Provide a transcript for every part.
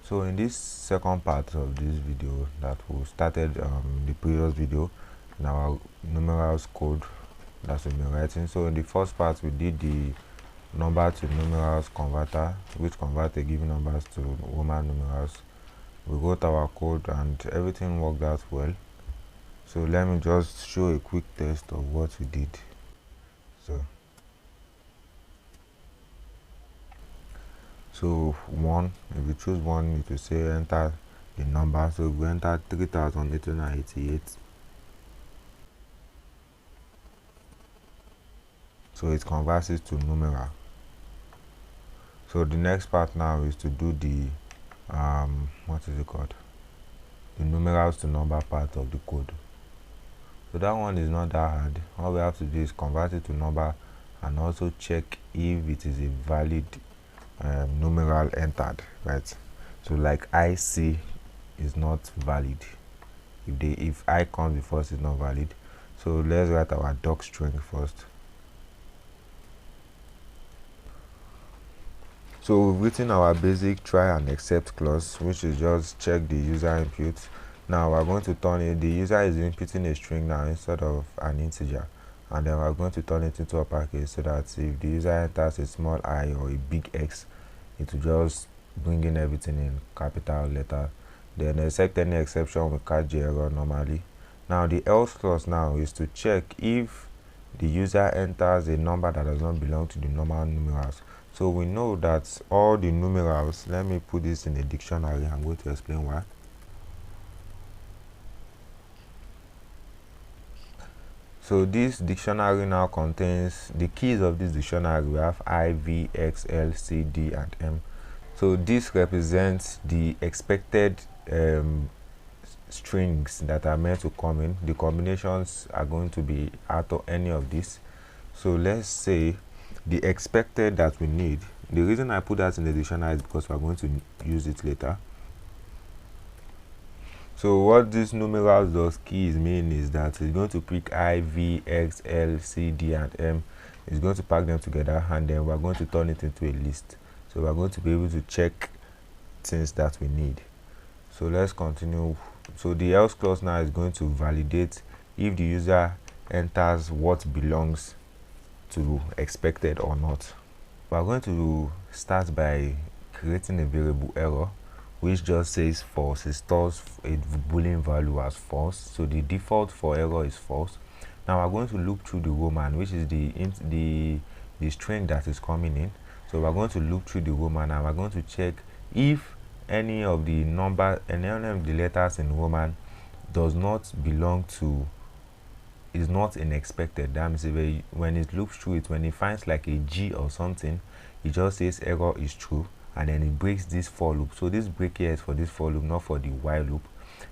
So in this second part of this video that we started the previous video in our numerals code that we've been writing. So in the first part we did the number to numerals converter, which convert a given numbers to Roman numerals. We wrote our code and everything worked out well. So let me just show a quick test of what we did. So 1, if you choose 1, it will say enter the number. So we enter 3,888. So it converts it to numeral. So the next part now is to do the what is it called, the numerals to number part of the code. So that one is not that hard. All we have to do is convert it to number and also check if it is a valid numeral entered, right? So like IC is not valid. If I comes before, it's not valid. So let's write our doc string first. So we've written our basic try and except clause, which is just check the user input. Now we're going to turn it, the user is inputting a string now instead of an integer, and then we're going to turn it into uppercase so that if the user enters a small I or a big X, it will just bring in everything in capital letter. Then accept any exception, we catch the error normally. Now the else clause now is to check if the user enters a number that does not belong to the normal numerals. So we know that all the numerals, let me put this in a dictionary, I'm going to explain why. So this dictionary now contains the keys of this dictionary. We have I, V, X, L, C, D, and M. So this represents the expected strings that are meant to come in. The combinations are going to be out of any of this. So let's say the expected that we need. The reason I put that in the dictionary is because we're going to use it later. So what this numerals does keys mean is that it's going to pick I, V, X, L, C, D, and M. It's going to pack them together, and then we're going to turn it into a list. So we're going to be able to check things that we need. So let's continue. So the else clause now is going to validate if the user enters what belongs to expected or not. We're going to start by creating a variable error, which just says false. It stores a boolean value as false. So the default for error is false. Now we're going to look through the Roman, which is the string that is coming in. So we're going to look through the Roman and we're going to check if any of the letters in Roman does not belong to, is not in expected. That means when it looks through it, when it finds like a G or something, it just says error is true, and then it breaks this for loop. So this break here is for this for loop, not for the while loop.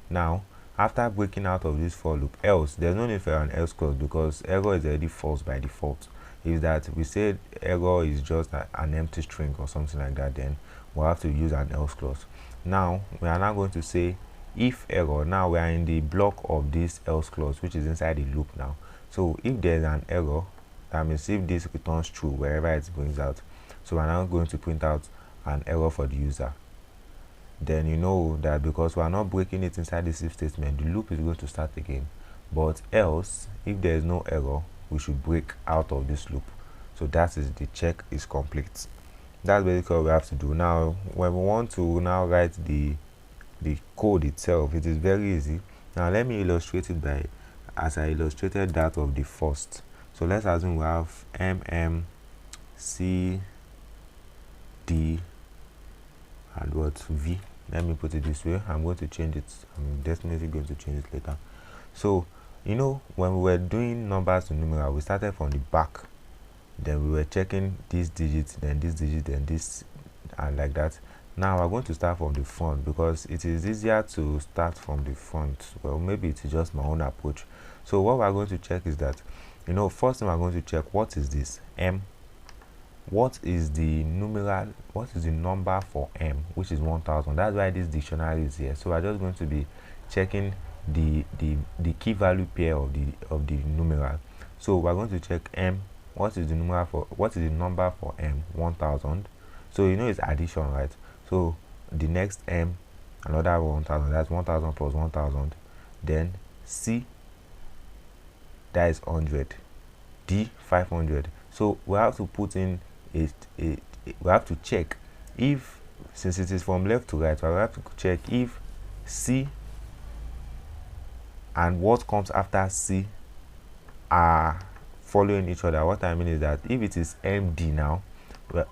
Now after breaking out of this for loop, else, there's no need for an else clause because error is already false by default. If that we said error is just an empty string or something like that, then we'll have to use an else clause. Now we are now going to say if error. Now we are in the block of this else clause, which is inside the loop now. So if there's an error, that means if this returns true wherever it brings out. So we're now going to print out an error for the user. Then you know that because we are not breaking it inside this if statement, the loop is going to start again. But else, if there is no error, we should break out of this loop. So that is the check is complete. That's basically what we have to do. Now when we want to now write the code itself, it is very easy. Now let me illustrate it by as I illustrated that of the first. So let's assume we have M, C, D, and what, V. Let me put it this way. I'm going to change it. I'm definitely going to change it later. So you know, when we were doing numbers to numeral, we started from the back, then we were checking this digit, then this digit, then this, and like that. Now we're going to start from the front because it is easier to start from the front. Well, maybe it is just my own approach. So what we're going to check is that, you know, first thing we're going to check, what is this M? What is the numeral, what is the number for M, which is 1000? That's why this dictionary is here. So we're just going to be checking the key value pair of the numeral. So we're going to check M. What is the number for M? 1000. So you know it's addition, right? So the next m another 1000, that's 1000 plus 1000, then c, that is 100, d 500. So we have to put in we have to check if, since it is from left to right, we have to check if c and what comes after c are following each other. What I mean is that if it is md now,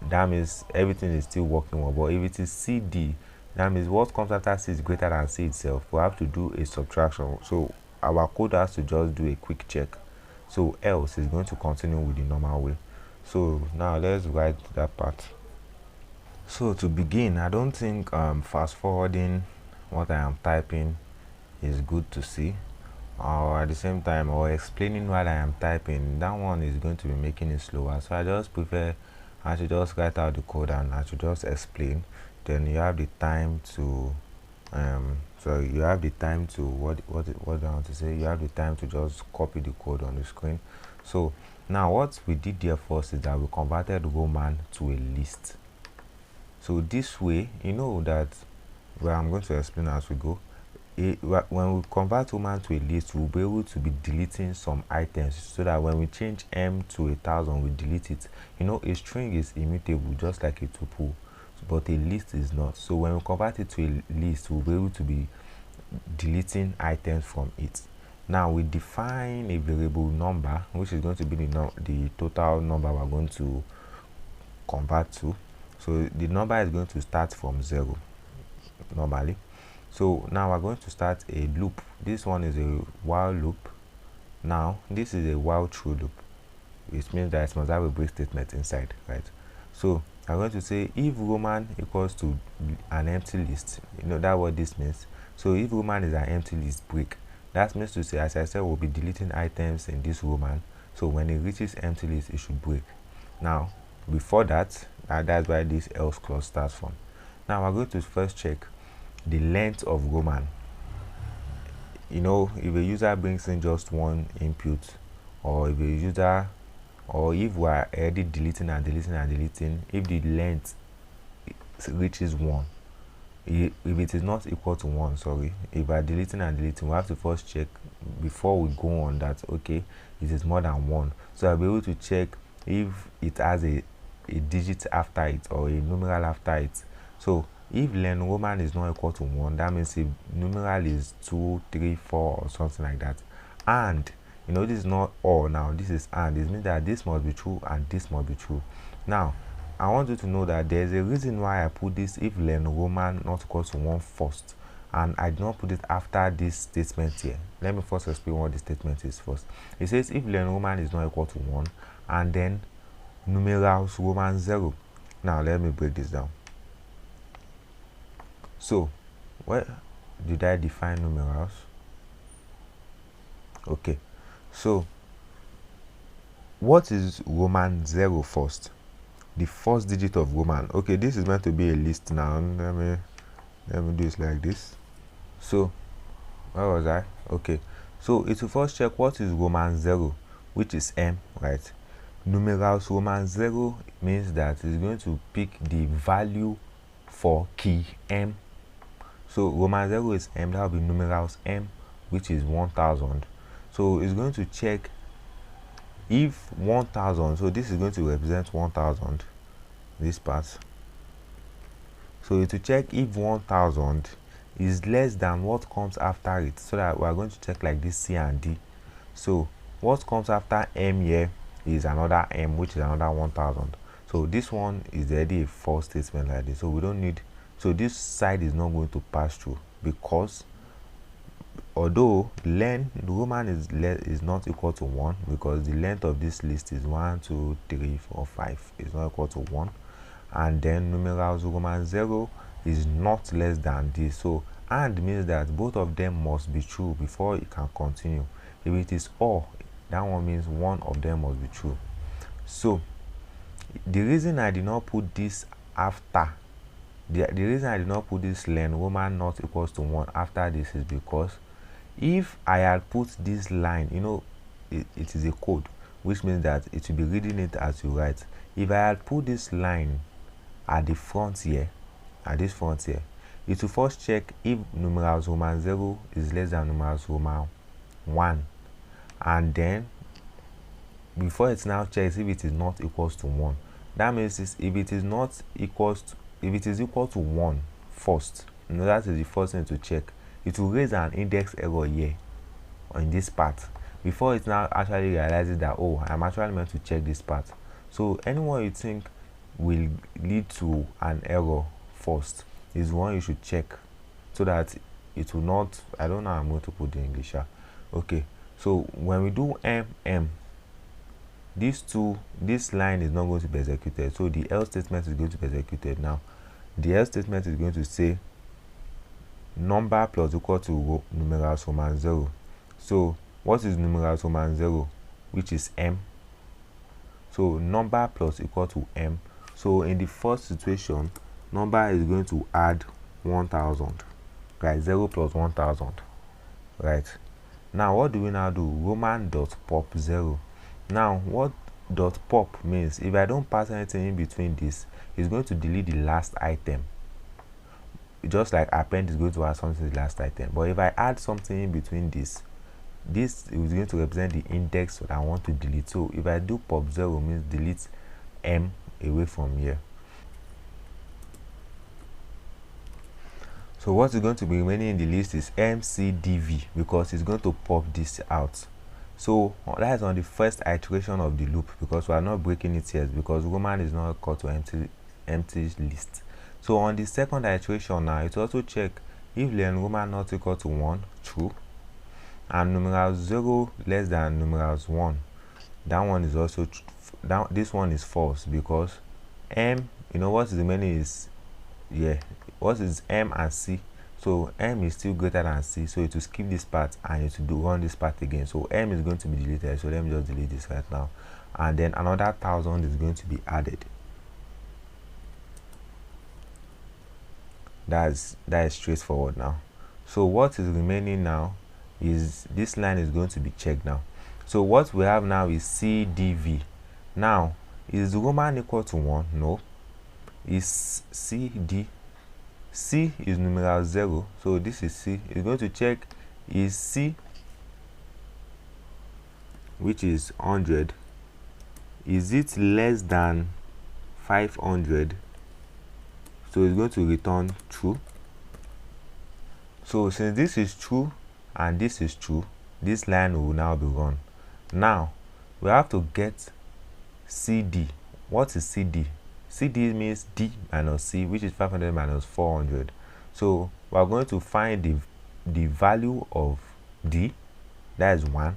that means everything is still working well. But if it is cd, that means what comes after c is greater than c itself. We have to do a subtraction. So our code has to just do a quick check. So else is going to continue with the normal way. So now let's write that part. So to begin, I don't think fast forwarding what I am typing is good to see, or at the same time, or explaining while I am typing, that one is going to be making it slower. So I just prefer I should just write out the code and I should just explain. Then you have the time to so you have the time to what do I want to say, you have the time to just copy the code on the screen. So now what we did there first is that we converted Roman to a list. So this way, you know that, well, I'm going to explain as we go. When we convert Roman to a list, we'll be able to be deleting some items, so that when we change m to 1000, we delete it. You know, a string is immutable just like a tuple, but a list is not. So when we convert it to a list, we'll be able to be deleting items from it. Now we define a variable number, which is going to be the total number we're going to convert to. So the number is going to start from 0 normally. So now we're going to start a loop. This one is a while loop. Now this is a while true loop, which means that it must have a break statement inside, right? So I'm going to say if Roman equals to an empty list. You know that what this means. So if Roman is an empty list, break. That means to say, as I said, we'll be deleting items in this Roman. So when it reaches empty list, it should break. Now before that, that's why this else clause starts from. Now we're going to first check the length of Roman. You know, if a user brings in just one input, or if a user, or if we are already deleting and deleting and deleting, if the length reaches 1, if it is not equal to 1, sorry, if we are deleting and deleting, we have to first check before we go on that, okay, it is more than 1. So I'll be able to check if it has a digit after it or a numeral after it. So if len Roman is not equal to 1, that means if numeral is 2, 3, 4 or something like that. And you know, this is not all now, this is and. It means that this must be true and this must be true. Now I want you to know that there's a reason why I put this if len Roman not equal to 1 first, and I did not put it after this statement here. Let me first explain what the statement is first. It says if len Roman is not equal to 1, and then numerals Roman 0. Now let me break this down. So where did I define numerals? Okay, so what is Roman 0 first? The first digit of Roman. Okay, this is meant to be a list now. Let me do it like this. So where was I? Okay, so it will first check what is Roman 0, which is m, right? Numerals Roman 0 means that it's going to pick the value for key m. So Roman 0 is m, that will be numerals m, which is 1000. So it's going to check if 1000, so this is going to represent 1000, this part. So it will check if 1000 is less than what comes after it, so that we are going to check like this C and D. So what comes after m here is another m, which is another 1000. So this one is already a false statement like this, so we don't need, so this side is not going to pass through, because although the Roman is not equal to 1, because the length of this list is 1, 2, 3, 4, 5 is not equal to 1, and then numerals Roman 0 is not less than this. So and means that both of them must be true before it can continue. If it is or, that one means one of them must be true. So the reason I did not put this after, the reason I did not put this len Roman not equals to 1 after this is because if I had put this line, you know, it is a code, which means that it will be reading it as you write. If I had put this line at the front here, at this front here, it will first check if numerals Roman 0 is less than numerals Roman 1, and then before it now checks if it is not equals to 1. That means if it is not equals to, if it is equal to 1 first, that is the first thing to check. It will raise an index error here on this part before it now actually realizes that, oh, I'm actually meant to check this part. So anyone you think will lead to an error first is one you should check, so that it will not, I don't know how I'm going to put the English. Okay, so when we do this line is not going to be executed, so the else statement is going to be executed. Now the else statement is going to say number plus equal to numerals Roman 0. So what is numerals Roman 0, which is m? So number plus equal to m. So in the first situation, number is going to add 1000, right? 0 plus 1000, right? Now what do we now do? Roman dot pop 0. Now what dot pop means, if I don't pass anything in between this, it's going to delete the last item, just like append is going to add something to the last item. But if I add something in between this is going to represent the index that I want to delete. So if I do pop 0 means delete m away from here. So what is going to be remaining in the list is mcdv, because it's going to pop this out. So that is on the first iteration of the loop, because we are not breaking it yet, because Roman is not equal to empty list. So on the second iteration now, it also check if len Roman not equal to 1, true, and numerals 0 less than numerals 1. That one is also this one is false, because m, you know what is remaining is, what is m and c. So m is still greater than c, so it will skip this part and it will run this part again. So m is going to be deleted, so let me just delete this right now, and then another 1000 is going to be added. That is straightforward now. So what is remaining now is this line is going to be checked now. So what we have now is cdv. Now is Roman equal to 1? No. Is cd, c is numeral 0, so this is c. It's going to check is c, which is 100, is it less than 500? So it's going to return true. So since this is true and this is true, this line will now be run. Now we have to get cd. What is cd? cd means d minus c, which is 500 minus 400. So we are going to find the value of d, that is 1,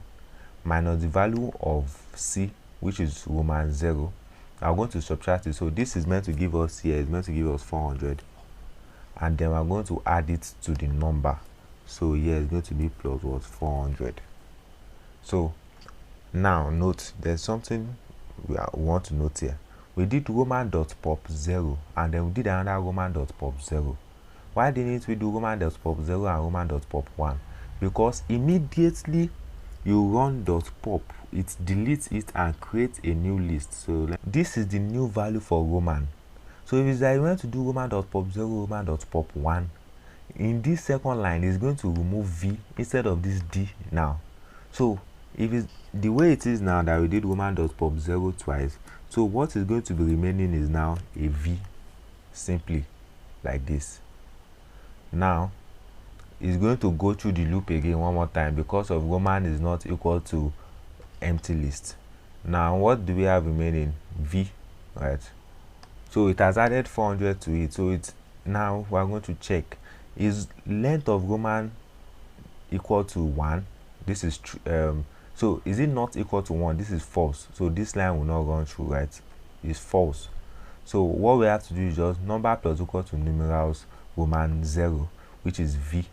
minus the value of c, which is Roman 0. I'm going to subtract it. So this is meant to give us here, is meant to give us 400, and then we're going to add it to the number. So here it's going to be plus what, 400. So now note, there's something we want to note here. We did Roman dot pop 0, and then we did another Roman dot pop 0. Why didn't we do Roman dot pop 0 and Roman dot pop 1? Because immediately you run dot pop, it deletes it and creates a new list. So this is the new value for Roman. So if it's like you want to do Roman dot pop 0, Roman dot pop 1, in this second line it's going to remove v instead of this d now. So if it's the way it is now that we did Roman dot pop 0 twice, so what is going to be remaining is now a v, simply like this. Now it's going to go through the loop again one more time, because of Roman is not equal to empty list. Now what do we have remaining? V, right? So it has added 400 to it. So it's now we're going to check, is length of Roman equal to 1? This is so is it not equal to 1? This is false, so this line will not run through, right? It's false. So what we have to do is just number plus equal to numerals Roman 0, which is v.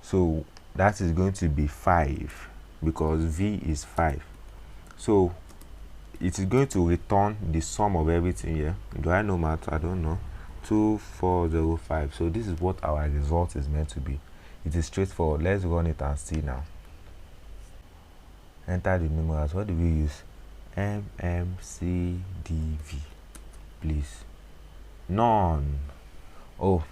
So that is going to be 5, because v is 5. So it is going to return the sum of everything here. Do I know math? I don't know. 2405. So this is what our result is meant to be. It is straightforward. Let's run it and see now. Enter the numerals. What do we use? mmcdv, please. None. Oh,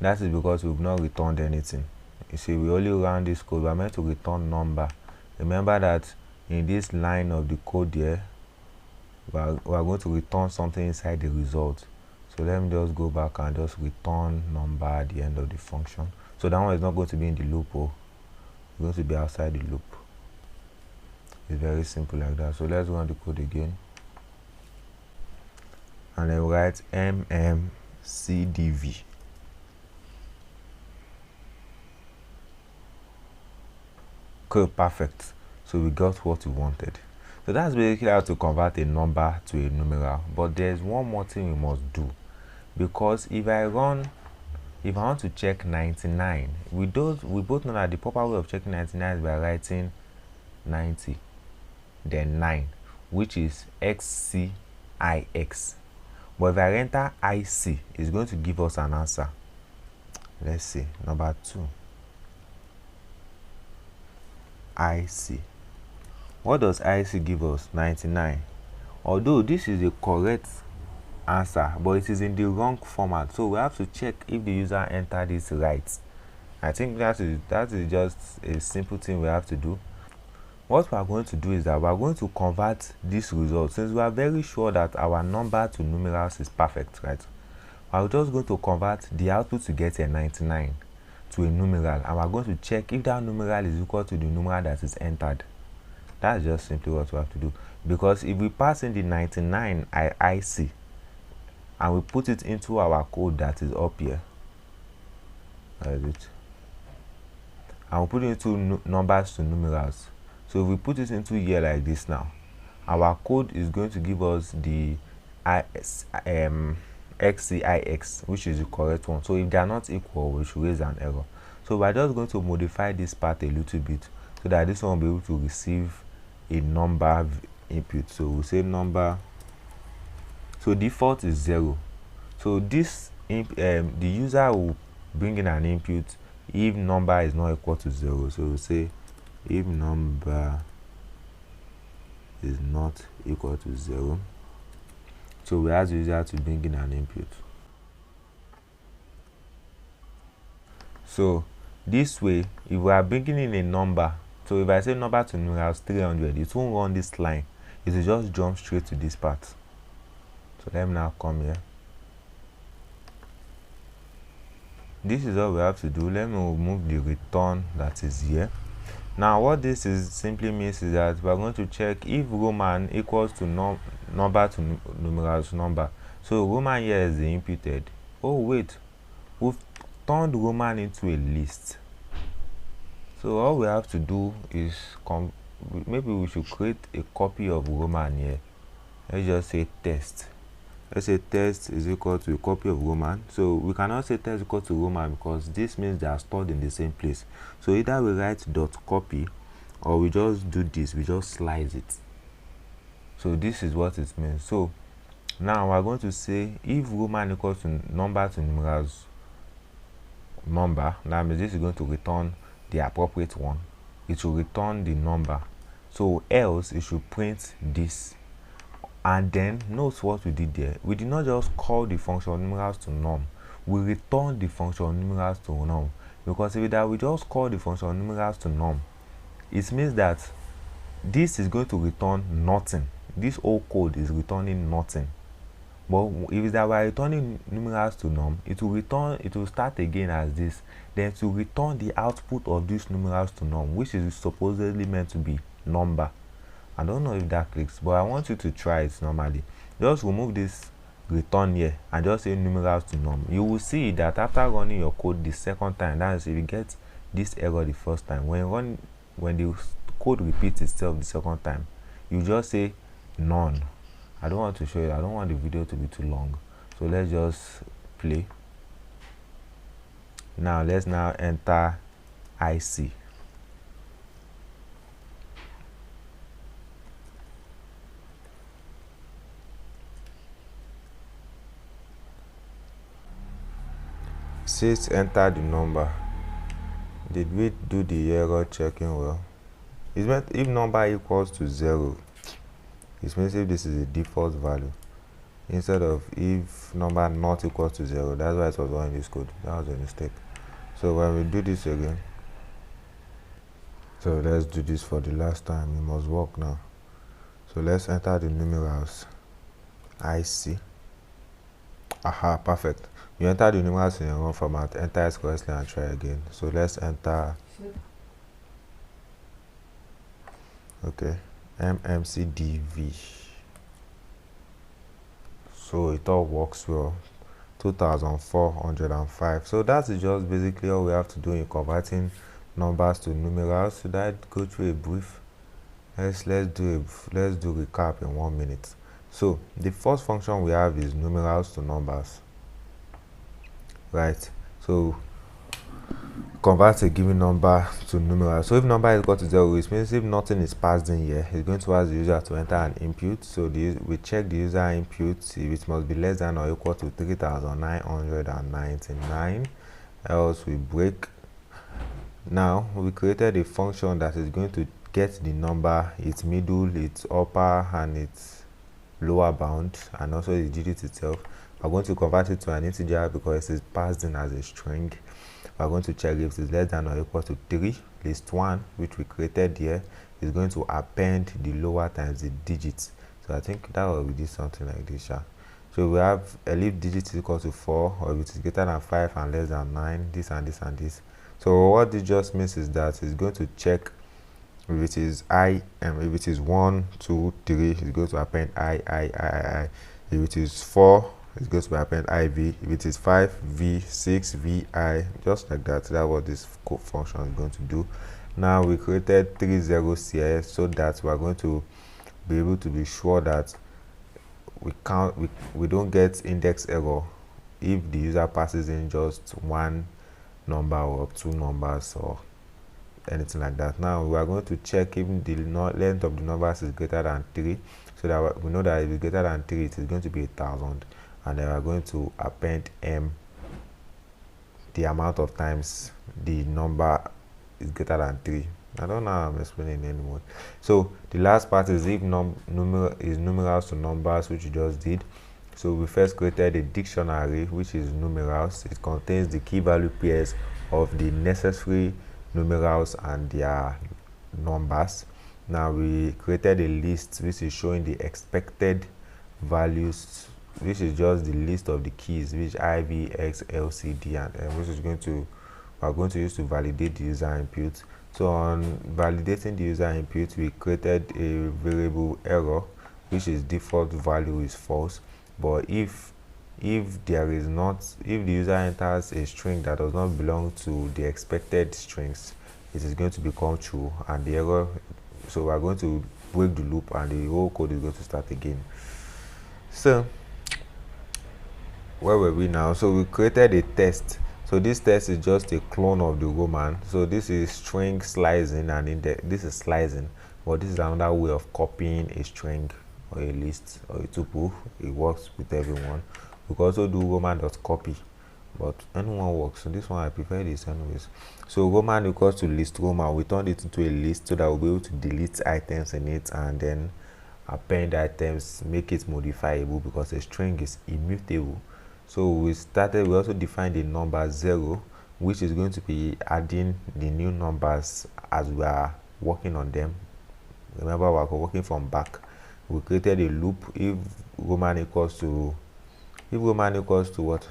That is because we've not returned anything. You see, we only run this code, we are meant to return number. Remember that in this line of the code here, we are going to return something inside the result. So let me just go back and just return number at the end of the function. So that one is not going to be in the loop, it's going to be outside the loop. It's very simple like that. So let's run the code again, and then write mmcdv. Okay, perfect. So we got what we wanted. So that's basically how to convert a number to a numeral. But there's one more thing we must do, because if I want to check 99, we both know that the proper way of checking 99 is by writing 90 then 9, which is xcix. But if I enter ic, it's going to give us an answer. Let's see, number 2, ic. What does ic give us? 99. Although this is a correct answer, but it is in the wrong format, so we have to check if the user entered this right. I think that is just a simple thing we have to do. What we are going to do is that we are going to convert this result, since we are very sure that our number to numerals is perfect, right? We are just going to convert the output to get a 99 to a numeral, and we are going to check if that numeral is equal to the numeral that is entered. That's just simply what we have to do, because if we pass in the 99 IC and we put it into our code that is up here, that is it, and we put it into numbers to numerals. So if we put it into here like this now, our code is going to give us the xcix, which is the correct one. So if they are not equal, we should raise an error. So we're just going to modify this part a little bit so that this one will be able to receive a number input. So we'll say number, so default is 0. So this the user will bring in an input if number is not equal to 0. So we'll say if number is not equal to 0. So we ask the user to bring in an input. So this way, if we are bringing in a number, so if I say number to numerals 300, it won't run this line, it will just jump straight to this part. So let me now come here. This is all we have to do. Let me remove the return that is here. Now what this is simply means is that we are going to check if Roman equals to number to numerals number. So Roman here is the imputed. Oh wait, we've turned Roman into a list. So all we have to do is maybe we should create a copy of Roman here. Let's just say test. Let's say test is equal to a copy of Roman. So we cannot say test equal to Roman because this means they are stored in the same place. So either we write dot copy or we just do this, we just slice it. So this is what it means. So now we're going to say if Roman equals to number to numerals number, that means this is going to return the appropriate one. It will return the number. So else it should print this. And then note what we did there. We did not just call the function numerals to num, we returned the function numerals to num. Because if that we just call the function numerals to num, it means that this is going to return nothing. This whole code is returning nothing. But if that we're returning numerals to num, it will start again as this, then to return the output of these numerals to num, which is supposedly meant to be number. I don't know if that clicks, but I want you to try it normally. Just remove this return here and just say numerals to num. You will see that after running your code the second time, that is if you get this error the first time, when the code repeats itself the second time, you just say none. I don't want to show you, I don't want the video to be too long. So let's just play. Now let's now enter IC. Says enter the number. Did we do the error checking well? It meant if number equals to 0, it means if this is a default value. instead of if number not equal to 0. That's why it was 1 in this code. That was a mistake. So when we do this again, so let's do this for the last time. It must work now. So let's enter the numerals. IC. Aha, perfect. You enter the numerals in your own format, enter it correctly and try again. So let's enter, okay, MMCDV. So it all works well. 2405. So that's just basically all we have to do in converting numbers to numerals. Should I go through a brief? Let's do recap in 1 minute. So the first function we have is numerals to numbers, right? So convert a given number to numerals. So if number is equal to 0, it means if nothing is passed in here, it's going to ask the user to enter an input. So we check the user input if it must be less than or equal to 3999, else we break. Now we created a function that is going to get the number, its middle, its upper and its lower bound, and also the digit itself. We're going to convert it to an integer because it is passed in as a string. We're going to check if it is less than or equal to 3. List 1, which we created here, is going to append the lower times the digits. So I think that will be something like this. So we have if digit is equal to 4, or if it is greater than 5 and less than 9, this and this and this. So what this just means is that it's going to check if it is if it is 1, 2, 3, it's going to append I. If it is 4, it's going to append IV. If it is 5, V, 6, VI, just like that. That's what this code function is going to do. Now we created 3 zeros here so that we are going to be able to be sure that we don't get index error if the user passes in just one number or 2 numbers or anything like that. Now we are going to check if the length of the numbers is greater than 3, so that we know that if it's greater than 3, it is going to be 1000, and then we are going to append M, the amount of times the number is greater than 3. I don't know how I'm explaining anymore. So the last part is if numerals to numbers, which we just did. So we first created a dictionary, which is numerals. It contains the key value pairs of the necessary numerals and their numbers. Now we created a list which is showing the expected values, which is just the list of the keys, which I, V, X, L, C, D, and M, which is we are going to use to validate the user input. So on validating the user input, we created a variable error, which is default value is false. But if the user enters a string that does not belong to the expected strings, it is going to become true, and the error. So we are going to break the loop, and the whole code is going to start again. So where were we now? So we created a test. So this test is just a clone of the Roman. So this is string slicing, and this is slicing, but this is another way of copying a string or a list or a tuple. It works with everyone. We can also do roman.copy, but anyone works. So this one I prefer this anyways. So roman equals to list roman. We turned it into a list so that we'll be able to delete items in it and then append items, make it modifiable, because a string is immutable. So we also defined the number 0, which is going to be adding the new numbers as we are working on them. Remember, we are working from back. We created a loop if roman equals to what?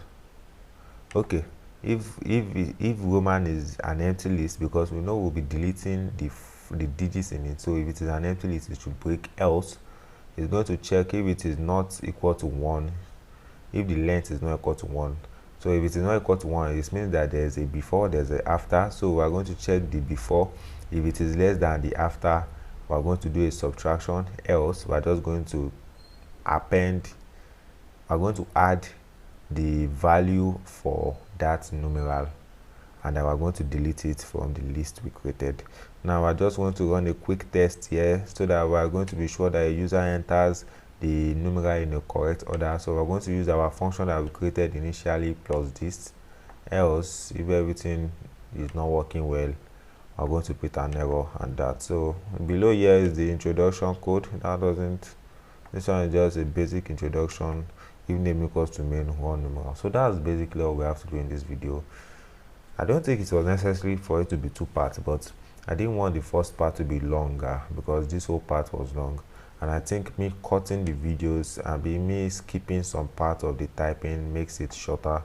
Okay, if roman is an empty list, because we know we'll be deleting the digits in it. So if it is an empty list, it should break. Else it's going to check if it is not equal to 1, if the length is not equal to 1. So if it is not equal to 1, it means that there's a before, there's a after. So we are going to check the before. If it is less than the after, we are going to do a subtraction. Else we are just going to add the value for that numeral, and then we're going to delete it from the list we created. Now I just want to run a quick test here so that we're going to be sure that a user enters the numeral in the correct order. So we're going to use our function that we created initially plus this. Else, if everything is not working well, we're going to put an error and that. So below here is the introduction code. This one is just a basic introduction. if name equals to main one numeral. So that's basically all we have to do in this video. I don't think it was necessary for it to be two parts, but I didn't want the first part to be longer because this whole part was long, and I think me cutting the videos and me skipping some part of the typing makes it shorter.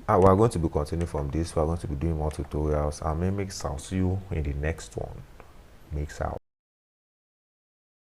And we're going to be continuing from this. We're going to be doing more tutorials, and I'll see you in the next one. Mix out.